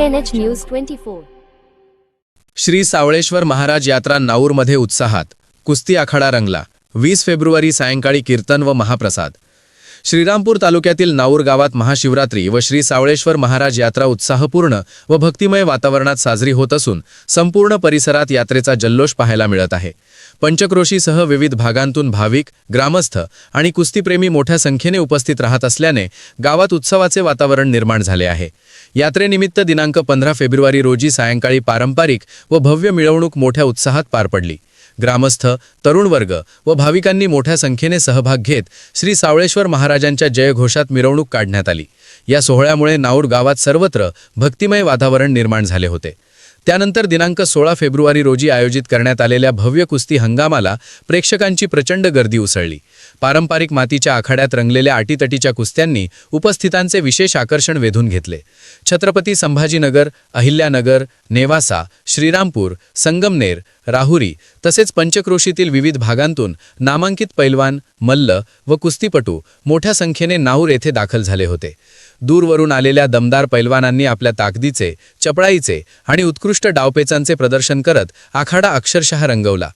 KNH News 24. Shri Savaleshwar Maharaj यात्रा नाऊरमध्ये उत्साहात. कुस्ती आखाडा रंगला. 20 फेब्रुवारी सायंकाळी कीर्तन व महाप्रसाद. श्रीरामपूर तालुक्यातील नाऊर गावात महाशिवरात्री व श्री सावळेश्वर महाराज यात्रा उत्साहपूर्ण व भक्तिमय वातावरणात साजरी होत असून संपूर्ण परिसरात यात्रेचा जल्लोष पाहायला मिळत आहे. पंचक्रोशीसह विविध भागांतून भाविक, ग्रामस्थ आणि कुस्तीप्रेमी मोठ्या संख्येने उपस्थित राहत असल्याने गावात उत्सवाचे वातावरण निर्माण झाले आहे. यात्रेनिमित्त दिनांक 15 फेब्रुवारी रोजी सायंकाळी पारंपरिक व भव्य मिरवणूक मोठ्या उत्साहात पार पडली. ग्रामस्थ, तरुण वर्ग व भाविकांनी मोठ्या संख्येने सहभाग घेत श्री सावळेश्वर महाराजांच्या जयघोषात मिरवणूक काढण्यात आली. या सोहळ्यामुळे नाऊर गावात सर्वत्र भक्तिमय वातावरण निर्माण झाले होते. त्यानंतर दिनांक 16 फेब्रुवारी रोजी आयोजित करण्यात आलेल्या भव्य कुस्ती हंगामाला प्रेक्षकांची प्रचंड गर्दी उसळली. पारंपरिक मातीच्या आखाड्यात रंगलेल्या अटीतटीच्या कुस्त्यांनी उपस्थितांचे विशेष आकर्षण वेधून घेतले. छत्रपती संभाजीनगर, अहिल्यानगर, नेवासा, श्रीरामपूर, संगमनेर, राहुरी तसेच पंचक्रोशीतील विविध भागांतून नामांकित पैलवान, मल्ल व कुस्तीपटू मोठ्या संख्येने नाऊर येथे दाखल झाले होते. दूरवरून आलेल्या दमदार पैलवानांनी आपल्या ताकदीचे, चपळाईचे आणि उत्कृष्ट डावपेचांचे प्रदर्शन करत आखाडा अक्षरशः रंगवला.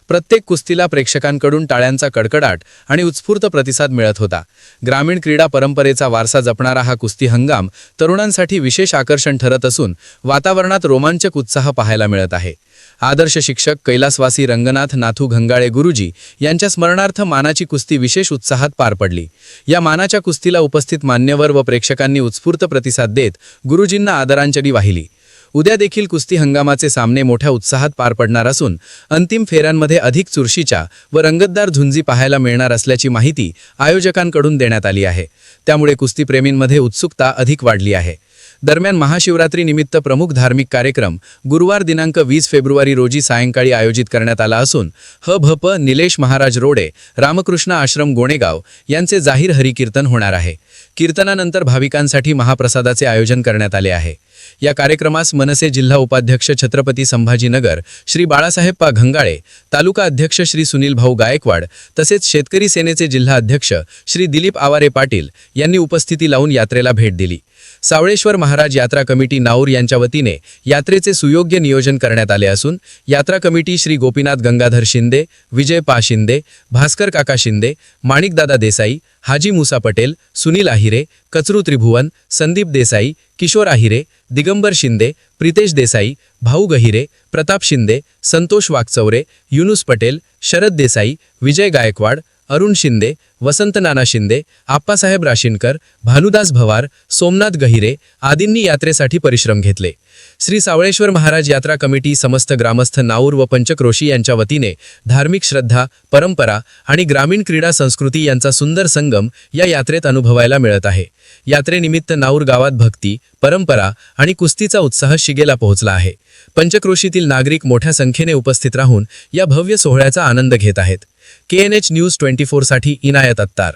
प्रत्येक कुस्तीला प्रेक्षकांकडून टाळ्यांचा कडकडाट आणि उत्स्फूर्त प्रतिसाद मिळत होता. ग्रामीण क्रीडा परंपरेचा वारसा जपणारा हा कुस्ती हंगाम तरुणांसाठी विशेष आकर्षण ठरत असून वातावरणात रोमांचक उत्साह पाहायला मिळत आहे. आदर्श शिक्षक कैलासवासी रंगनाथ नाथू घंगाळे गुरुजी यांच्या स्मरणार्थ मानाची कुस्ती विशेष उत्साहात पार पडली. या मानाच्या कुस्तीला उपस्थित मान्यवर व प्रेक्षकांनी उत्स्फूर्त प्रतिसाद देत गुरुजींना आदरांजली वाहिली. उद्या देखील कुस्ती हंगामाचे सामने मोठ्या उत्साहात पार पडणार असून अंतिम फेऱ्यांमध्ये अधिक चुरशीच्या व रंगतदार झुंजी पाहायला मिळणार असल्याची माहिती आयोजकांकडून देण्यात आली आहे. त्यामुळे कुस्तीप्रेमींमध्ये उत्सुकता अधिक वाढली आहे. दरम्यान महाशिवरात्री निमित्त प्रमुख धार्मिक कार्यक्रम गुरुवार दिनांक 20 फेब्रुवारी रोजी सायंकाळी आयोजित करण्यात आला असून ह.भ.प. निलेश महाराज रोडे, रामकृष्ण आश्रम गोणेगाव यांचे जाहीर हरिकीर्तन होणार आहे. कीर्तनानंतर भाविकांसाठी महाप्रसादाचे आयोजन करण्यात आले आहे. या कार्यक्रमास मनसे जिल्हा उपाध्यक्ष छत्रपती संभाजीनगर श्री बाळासाहेब पा घंगाळे, तालुका अध्यक्ष श्री सुनील भाऊ गायकवाड तसेच शेतकरी सेनेचे जिल्हा अध्यक्ष श्री दिलीप आवारे पाटील यांनी उपस्थिती लावून यात्रेला भेट दिली. सावळेश्वर महाराज यात्रा कमिटी नाऊर यांच्या वतीने यात्रेचे सुयोग्य नियोजन करण्यात आले असून यात्रा कमिटी श्री गोपीनाथ गंगाधर शिंदे, विजय पा शिंदे, भास्कर काका शिंदे, माणिकदादा देसाई, हाजी मुसा पटेल, सुनील आहिरे, कचरू त्रिभुवन, संदीप देसाई, किशोर आहिरे, दिगंबर शिंदे, प्रितेश देसाई, भाऊ गहिरे, प्रताप शिंदे, संतोष वाकचौरे, युनुस पटेल, शरद देसाई, विजय गायकवाड, अरुण शिंदे, वसंत नाना शिंदे, आप्पासाहेब राशीनकर, भानुदास भवार, सोमनाथ गहिरे आदींनी यात्रेसाठी परिश्रम घेतले. श्री सावळेश्वर महाराज यात्रा कमिटी समस्त ग्रामस्थ नाऊर व पंचक्रोशी यांच्या वतीने धार्मिक श्रद्धा, परंपरा आणि ग्रामीण क्रीडा संस्कृती यांचा सुंदर संगम या यात्रेत अनुभवायला मिळत आहे. यात्रेनिमित्त नाऊर गावात भक्ती, परंपरा आणि कुस्तीचा उत्साह शिगेला पोहोचला आहे. पंचक्रोशीतील नागरिक मोठ्या संख्येने उपस्थित राहून या भव्य सोहळ्याचा आनंद घेत आहेत. KNH न्यूज 24 साठी इनायत अत्तार.